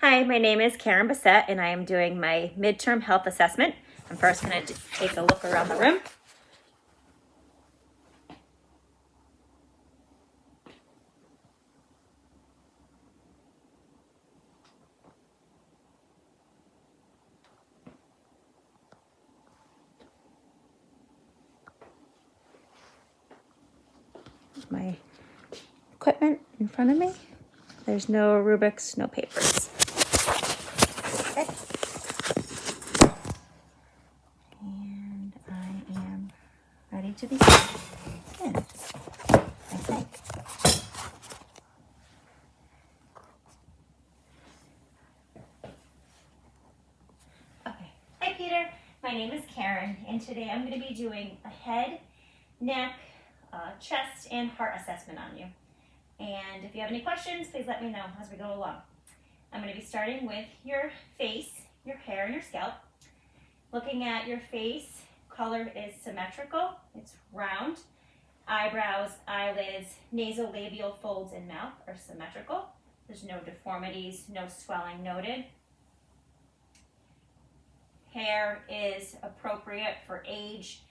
Hi, my name is Karen Bassett and I am doing my midterm health assessment. I'm first going to take a look around the room. My equipment in front of me. There's no rubrics, no papers. Okay. And I am ready to begin. I think. Okay. Hi, Peter. My name is Karen, and today I'm going to be doing a head, neck, chest, and heart assessment on you. And if you have any questions, please let me know as we go along. I'm going to be starting with your face, your hair, and your scalp. Looking at your face, color is symmetrical. It's round. Eyebrows, eyelids, nasolabial folds, and mouth are symmetrical. There's no deformities, no swelling noted. Hair is appropriate for age,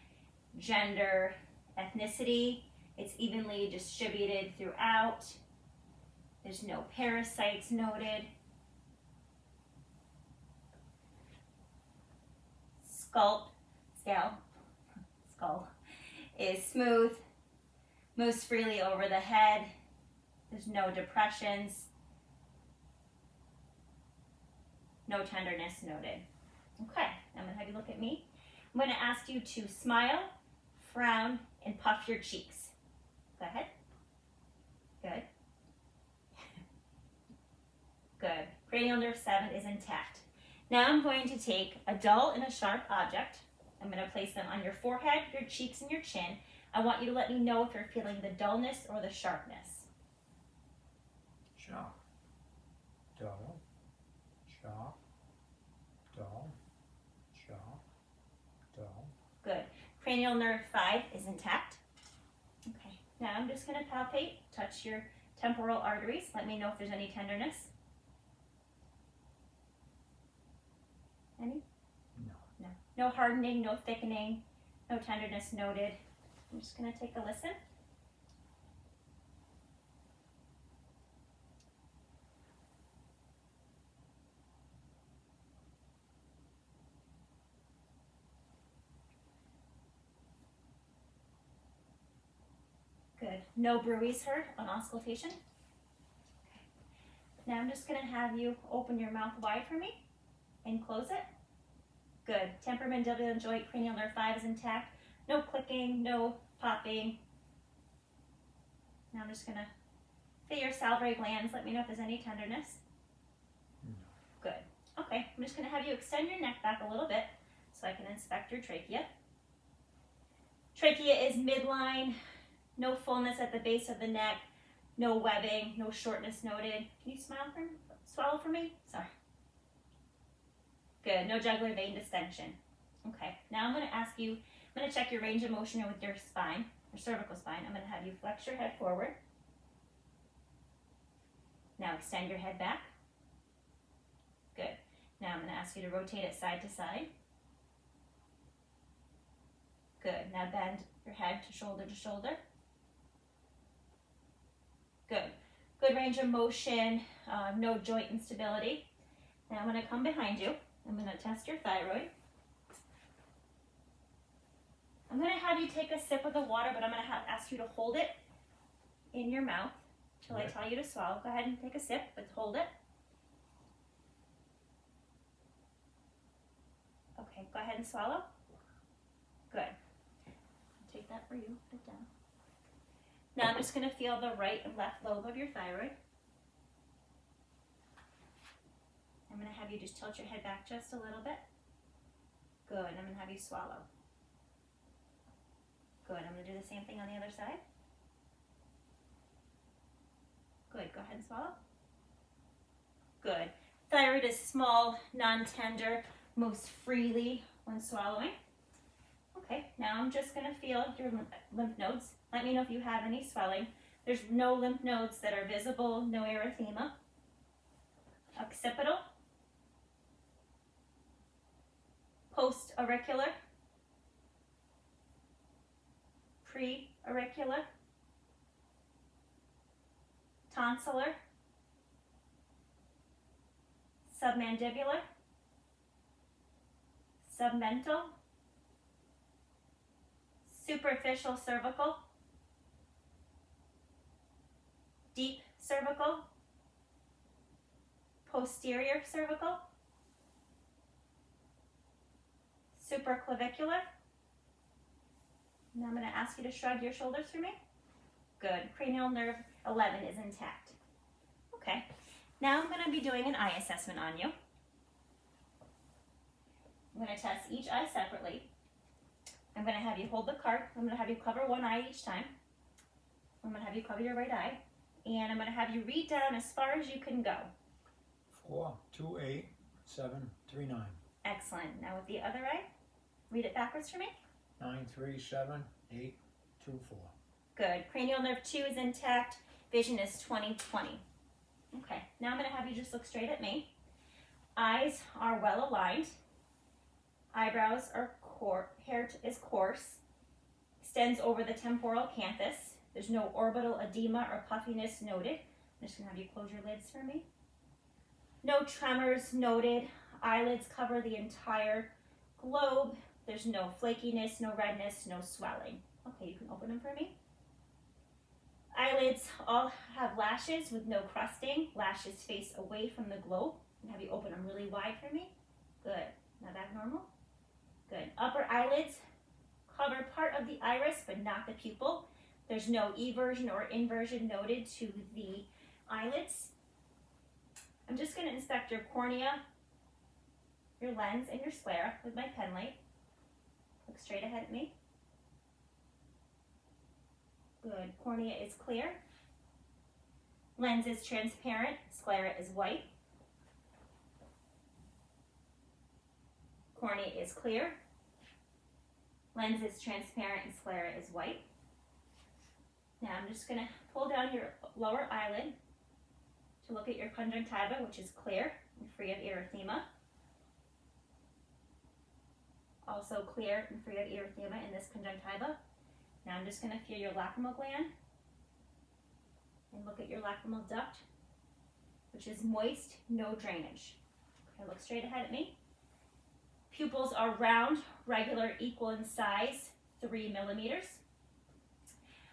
gender, ethnicity. It's evenly distributed throughout. There's no parasites noted. Skull is smooth, moves freely over the head. There's no depressions, no tenderness noted. Okay, I'm gonna have you look at me. I'm gonna ask you to smile, frown, and puff your cheeks. Go ahead. Good. Good. Cranial nerve 7 is intact. Now I'm going to take a dull and a sharp object. I'm going to place them on your forehead, your cheeks, and your chin. I want you to let me know if you're feeling the dullness or the sharpness. Sharp. Dull. Sharp. Dull. Sharp. Dull. Good. Cranial nerve 5 is intact. Okay. Now I'm just going to palpate, touch your temporal arteries. Let me know if there's any tenderness. Any? No. No. No hardening, no thickening, no tenderness noted. I'm just going to take a listen. Good. No bruise heard on auscultation. Okay. Now I'm just going to have you open your mouth wide for me and close it. Good. Temporomandibular joint, cranial nerve 5 is intact. No clicking, no popping. Now I'm just going to feel your salivary glands. Let me know if there's any tenderness. No. Good. Okay, I'm just going to have you extend your neck back a little bit so I can inspect your trachea. Trachea is midline, no fullness at the base of the neck, no webbing, no shortness noted. Can you swallow for me? Sorry. Good, no jugular vein distension. Okay, now I'm going to ask you, I'm going to check your range of motion with your spine, your cervical spine. I'm going to have you flex your head forward. Now extend your head back. Good. Now I'm going to ask you to rotate it side to side. Good. Now bend your head to shoulder. Good. Good range of motion, no joint instability. Now I'm going to come behind you. I'm going to test your thyroid. I'm going to have you take a sip of the water, but I'm going to ask you to hold it in your mouth till I tell you to swallow. Go ahead and take a sip, but hold it. Okay, go ahead and swallow. Good. I'll take that for you. Put it down. Now I'm just going to feel the right and left lobe of your thyroid. I'm going to have you just tilt your head back just a little bit. Good. I'm going to have you swallow. Good. I'm going to do the same thing on the other side. Good. Go ahead and swallow. Good. Thyroid is small, non-tender, moves freely when swallowing. Okay. Now I'm just going to feel your lymph nodes. Let me know if you have any swelling. There's no lymph nodes that are visible, no erythema. Occipital. post-auricular, pre-auricular, tonsillar, submandibular, submental, superficial cervical, deep cervical, posterior cervical, supraclavicular. Now I'm going to ask you to shrug your shoulders for me. Good. Cranial nerve 11 is intact. Okay. Now I'm going to be doing an eye assessment on you. I'm going to test each eye separately. I'm going to have you hold the cart. I'm going to have you cover one eye each time. I'm going to have you cover your right eye. And I'm going to have you read down as far as you can go. 4, 2, 8, 7, 3, 9. Excellent. Now with the other eye, read it backwards for me. 9, 3, 7, 8, 2, 4. Good. Cranial nerve 2 is intact. Vision is 20/20. Okay. Now I'm going to have you just look straight at me. Eyes are well aligned. Eyebrows are hair is coarse. Extends over the temporal canthus. There's no orbital edema or puffiness noted. I'm just going to have you close your lids for me. No tremors noted. Eyelids cover the entire globe. There's no flakiness, no redness, no swelling. Okay, you can open them for me. Eyelids all have lashes with no crusting. Lashes face away from the globe. And have you open them really wide for me. Good. Now back normal. Good. Upper eyelids cover part of the iris, but not the pupil. There's no eversion or inversion noted to the eyelids. I'm just going to inspect your cornea, your lens, and your sclera with my pen light. Look straight ahead at me. Good. Cornea is clear. Lens is transparent. Sclera is white. Cornea is clear. Lens is transparent and sclera is white. Now I'm just going to pull down your lower eyelid to look at your conjunctiva, which is clear and free of erythema. Also clear and free of erythema in this conjunctiva. Now I'm just going to feel your lacrimal gland and look at your lacrimal duct, which is moist, no drainage. Okay, look straight ahead at me. Pupils are round, regular, equal in size, 3 millimeters.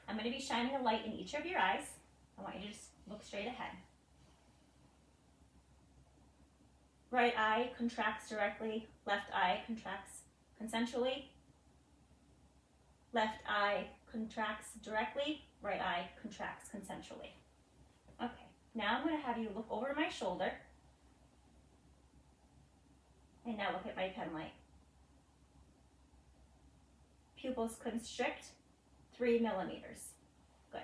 I'm going to be shining a light in each of your eyes. I want you to just look straight ahead. Right eye contracts directly, left eye contracts consensually. Left eye contracts directly, right eye contracts consensually. Okay, now I'm going to have you look over my shoulder. And now look at my pen light. Pupils constrict, 3 millimeters. Good.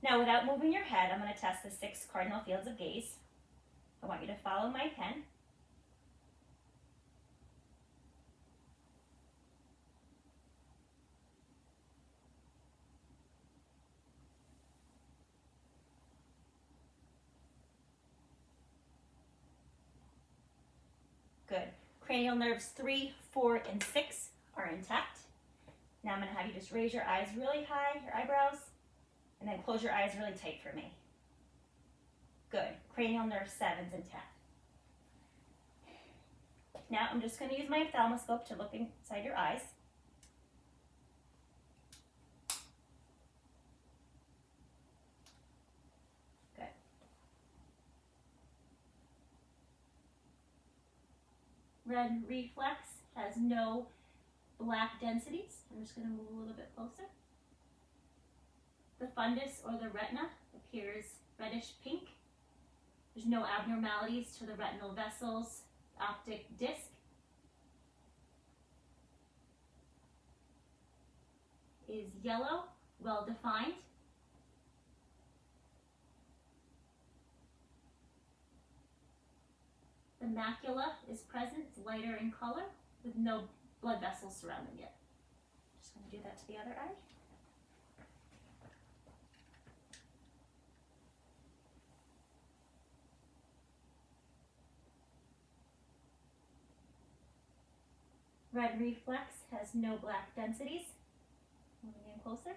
Now without moving your head, I'm going to test the 6 cardinal fields of gaze. I want you to follow my pen. Good. Cranial nerves 3, 4, and 6 are intact. Now I'm going to have you just raise your eyes really high, your eyebrows, and then close your eyes really tight for me. Good. Cranial nerve 7's intact. Now I'm just going to use my ophthalmoscope to look inside your eyes. Good. Red reflex has no black densities. I'm just going to move a little bit closer. The fundus or the retina appears reddish pink. There's no abnormalities to the retinal vessels, optic disc. Is yellow, well defined. The macula is present, it's lighter in color, with no blood vessels surrounding it. Just going to do that to the other eye. red reflex has no black densities. Moving in closer.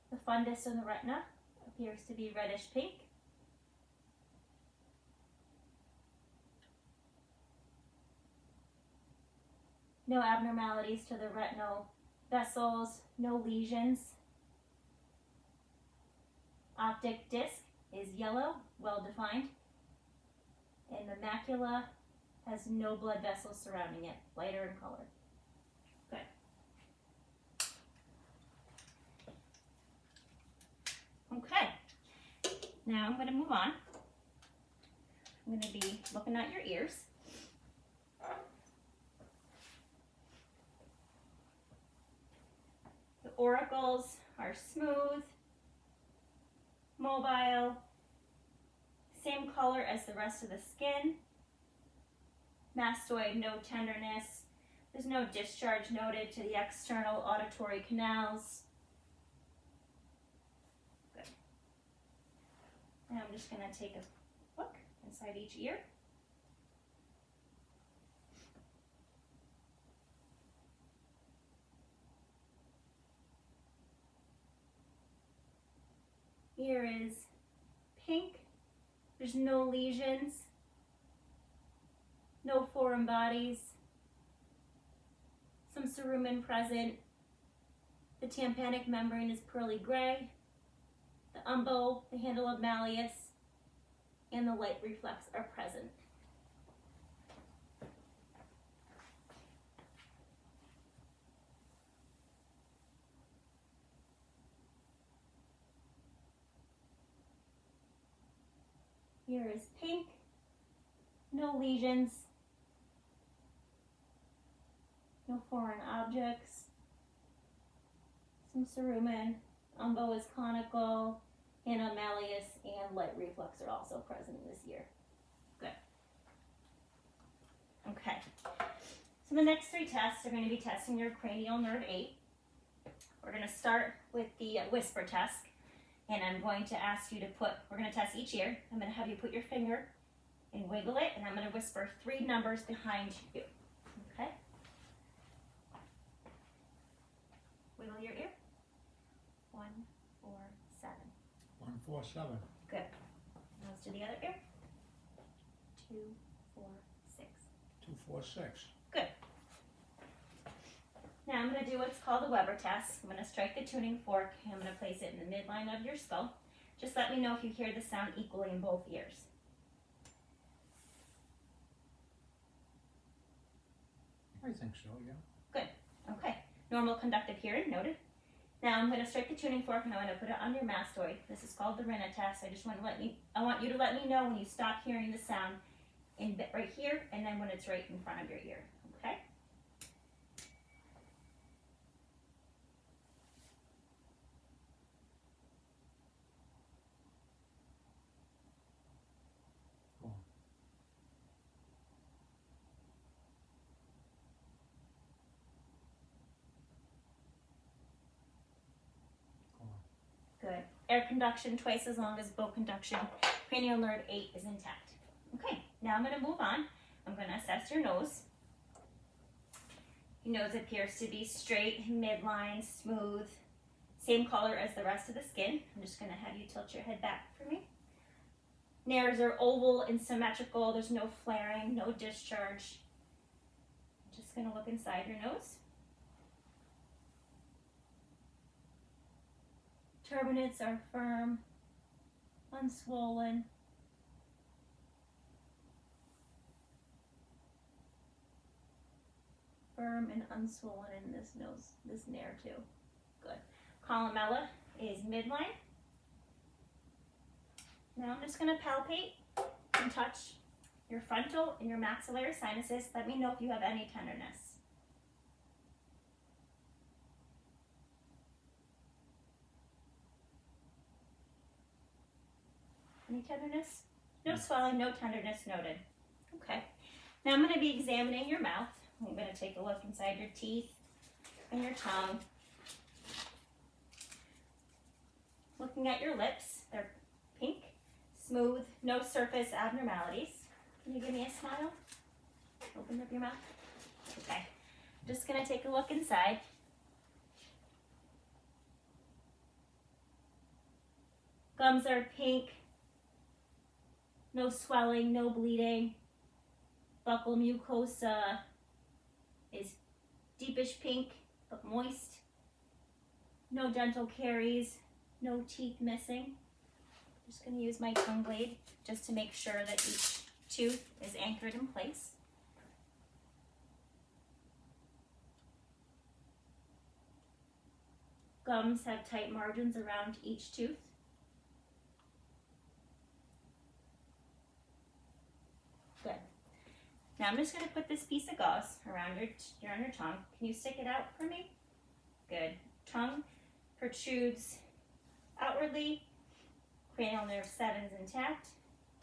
The fundus in the retina appears to be reddish pink. No abnormalities to the retinal vessels, no lesions. Optic disc is yellow, well defined. And the macula has no blood vessels surrounding it, lighter in color. Good. Okay, now I'm going to move on. I'm going to be looking at your ears. The auricles are smooth, mobile, same color as the rest of the skin. Mastoid, no tenderness. There's no discharge noted to the external auditory canals. Good. Now I'm just going to take a look inside each ear. Ear is pink. There's no lesions, no foreign bodies, some cerumen present. The tympanic membrane is pearly gray. The umbo, the handle of malleus, and the light reflex are present. Here is pink, no lesions, no foreign objects, some cerumen, umbo is conical, handle malleus, and light reflex are also present in this ear. Good. Okay, so the next three tests are going to be testing your cranial nerve 8. We're going to start with the whisper test. And I'm going to ask you to we're going to test each ear. I'm going to have you put your finger and wiggle it, and I'm going to whisper 3 numbers behind you. Okay? Wiggle your ear. 1, 4, 7. 1, 4, 7. Good. Now let's do the other ear. 2, 4, 6. 2, 4, 6. Good. Now I'm going to do what's called a Weber test. I'm going to strike the tuning fork and I'm going to place it in the midline of your skull. Just let me know if you hear the sound equally in both ears. I think so, yeah. Good. Okay. Normal conductive hearing, noted. Now I'm going to strike the tuning fork and I'm going to put it on your mastoid. This is called the Rinna test. I want you to let me know when you stop hearing the sound right here and then when it's right in front of your ear. Okay? Good. Air conduction twice as long as bone conduction. Cranial nerve 8 is intact. Okay, now I'm going to move on. I'm going to assess your nose. Your nose appears to be straight, midline, smooth, same color as the rest of the skin. I'm just going to have you tilt your head back for me. Nares are oval and symmetrical. There's no flaring, no discharge. I'm just going to look inside your nose. Turbinates are firm, unswollen. Firm and unswollen in this nose, this nair too. Good. Columella is midline. Now I'm just going to palpate and touch your frontal and your maxillary sinuses. Let me know if you have any tenderness. Any tenderness? No swelling, no tenderness noted. Okay. Now I'm going to be examining your mouth. I'm going to take a look inside your teeth and your tongue. Looking at your lips, they're pink, smooth, no surface abnormalities. Can you give me a smile? Open up your mouth. Okay. Just gonna take a look inside. Gums are pink, no swelling, no bleeding. Buccal mucosa is deepish pink but moist. No dental caries, no teeth missing. Just gonna use my tongue blade just to make sure that each tooth is anchored in place. Gums have tight margins around each tooth. Good. Now I'm just going to put this piece of gauze around your tongue. Can you stick it out for me? Good. Tongue protrudes outwardly. Cranial nerve 7 is intact.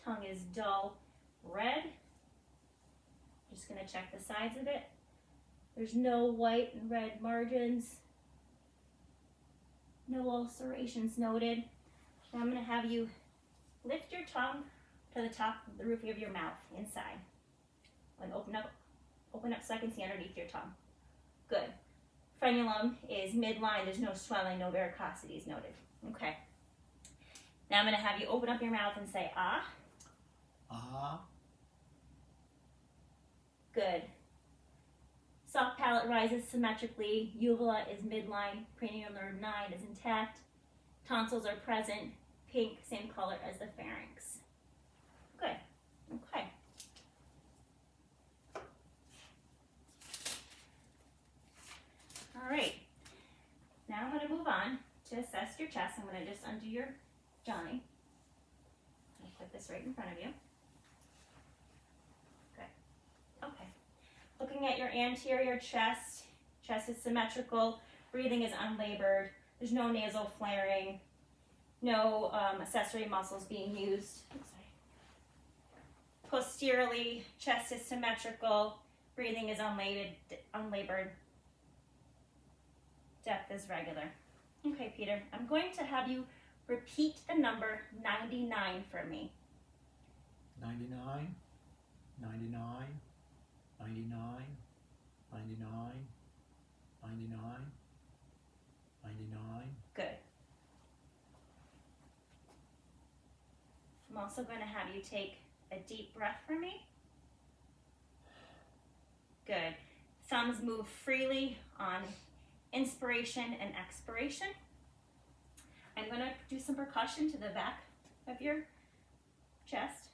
Tongue is dull red. Just going to check the sides of it. There's no white and red margins. No ulcerations noted. Now I'm going to have you lift your tongue to the top of the roof of your mouth inside. And open up so I can see underneath your tongue. Good. Frenulum is midline. There's no swelling, no varicosities noted. Okay. Now I'm going to have you open up your mouth and say ah. Ah. Good. Soft palate rises symmetrically. Uvula is midline. Cranial nerve 9 is intact. Tonsils are present. Pink, same color as the pharynx. Good. Okay. All right. Now I'm going to move on to assess your chest. I'm going to just undo your Johnny. I'll put this right in front of you. Good. Okay. Looking at your anterior chest, chest is symmetrical, breathing is unlabored, there's no nasal flaring, no accessory muscles being used. Posteriorly, chest is symmetrical, breathing is unlabored, depth is regular. Okay, Peter, I'm going to have you repeat the number 99 for me. 99, 99, 99, 99, 99, 99. Good. I'm also going to have you take a deep breath for me. Good. Thumbs move freely on inspiration and expiration. I'm going to do some percussion to the back of your chest.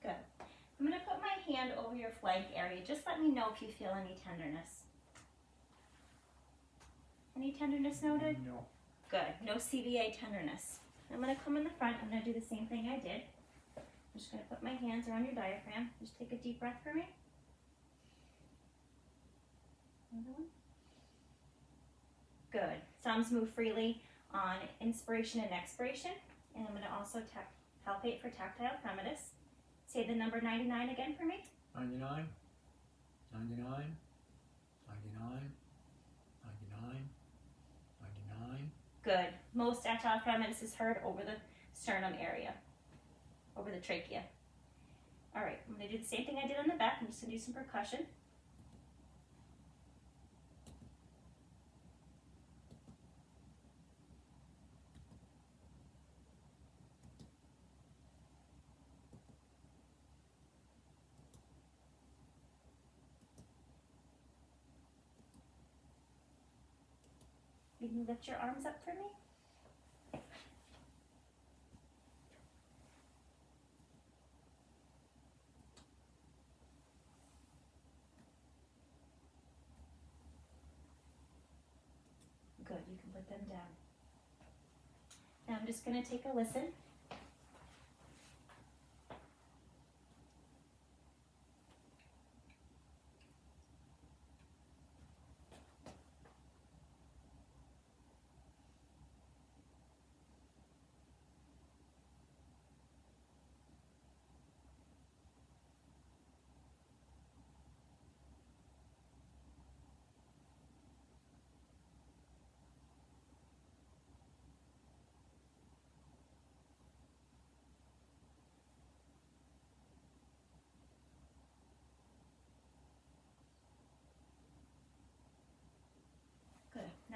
Good. I'm going to put my hand over your flank area. Just let me know if you feel any tenderness. Any tenderness noted? No. Good. No CVA tenderness. I'm going to come in the front. I'm going to do the same thing I did. I'm just going to put my hands around your diaphragm. Just take a deep breath for me. Another one. Good. Thumbs move freely on inspiration and expiration. And I'm going to also palpate for tactile primitus. Say the number 99 again for me. 99, 99, 99, 99, 99. Good. Most tactile primitus is heard over the sternum area, over the trachea. All right, I'm going to do the same thing I did on the back. I'm just going to do some percussion. You can lift your arms up for me. Good, you can put them down. Now I'm just going to take a listen.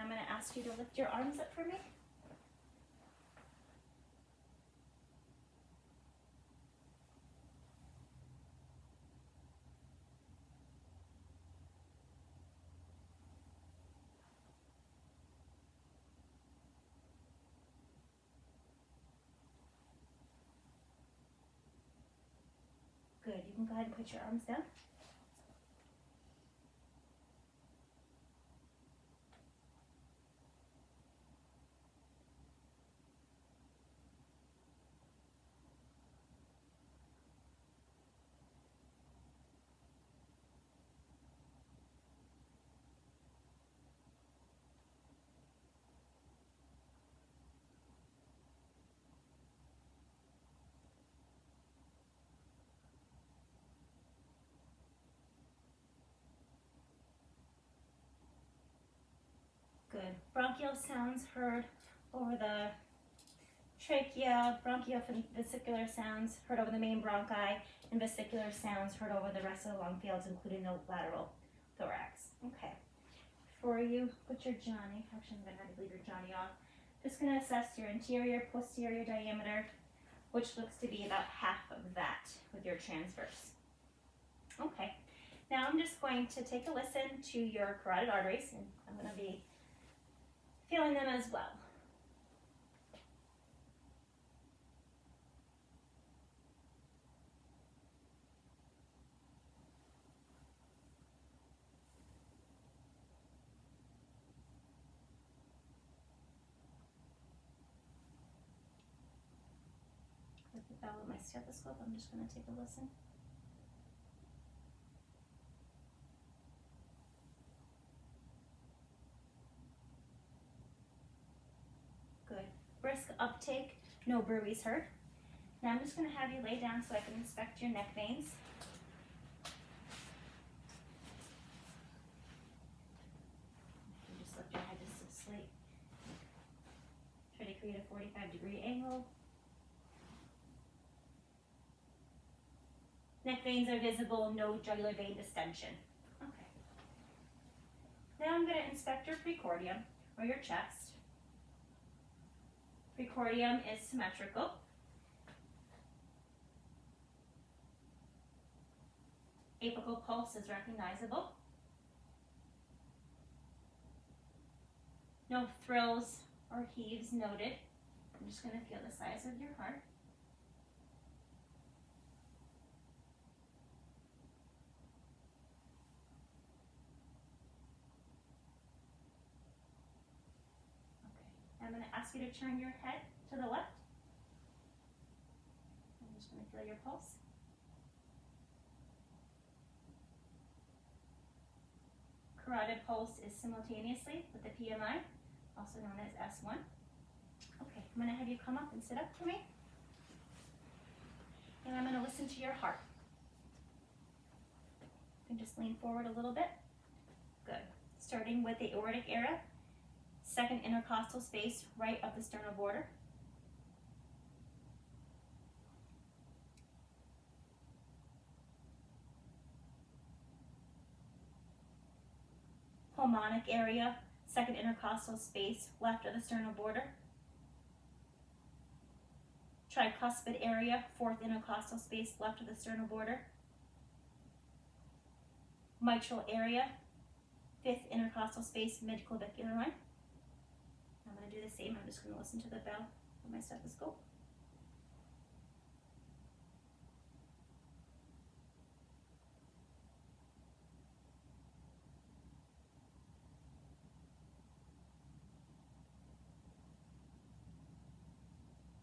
Now I'm going to ask you to lift your arms up for me. Good. You can go ahead and put your arms down. Good. Bronchial sounds heard over the trachea, bronchiovesicular sounds heard over the main bronchi, and vesicular sounds heard over the rest of the lung fields, including the lateral thorax. Okay. Before you put your Johnny, actually I'm going to have to leave your Johnny off. Just going to assess your interior, posterior diameter, which looks to be about half of that with your transverse. Okay. Now I'm just going to take a listen to your carotid arteries, and I'm going to be feeling them as well. With the bell of my stethoscope, I'm just going to take a listen. Good. Brisk uptake, no bruits heard. Now I'm just going to have you lay down so I can inspect your neck veins. You just lift your head just to sleep. Try to create a 45-degree angle. Neck veins are visible, no jugular vein distension. Okay. Now I'm going to inspect your precordium, or your chest. Precordium is symmetrical. Apical pulse is recognizable. No thrills or heaves noted. I'm just going to feel the size of your heart. Okay. I'm going to ask you to turn your head to the left. I'm just going to feel your pulse. Carotid pulse is simultaneously with the PMI, also known as S1. Okay, I'm going to have you come up and sit up for me. And I'm going to listen to your heart. You can just lean forward a little bit. Good. Starting with the aortic area, second intercostal space right up the sternal border. Pulmonic area, second intercostal space left of the sternal border. Tricuspid area, fourth intercostal space left of the sternal border. Mitral area, fifth intercostal space mid-clavicular line. I'm going to do the same. I'm just going to listen to the bell of my stethoscope.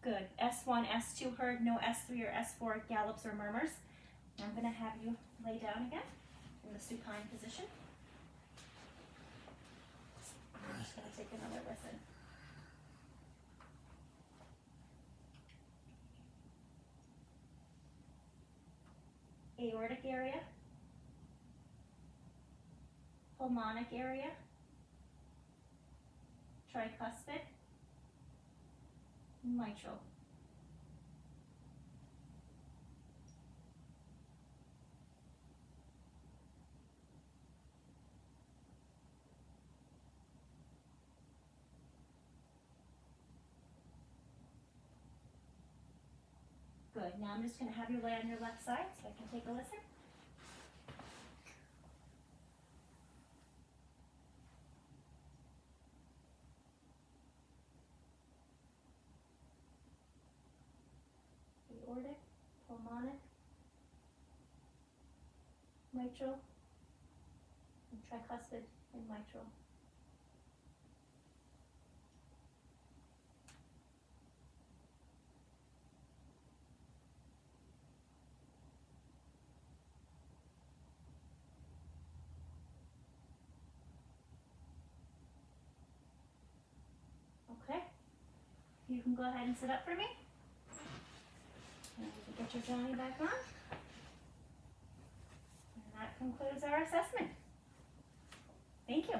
Good. S1, S2 heard, no S3 or S4 gallops or murmurs. I'm going to have you lay down again in the supine position. I'm just going to take another listen. Aortic area, pulmonic area, tricuspid, mitral. Good. Now I'm just going to have you lay on your left side so I can take a listen. Aortic, pulmonic, mitral, and tricuspid and mitral. Okay. You can go ahead and sit up for me. And we can get your Johnny back on. And that concludes our assessment. Thank you.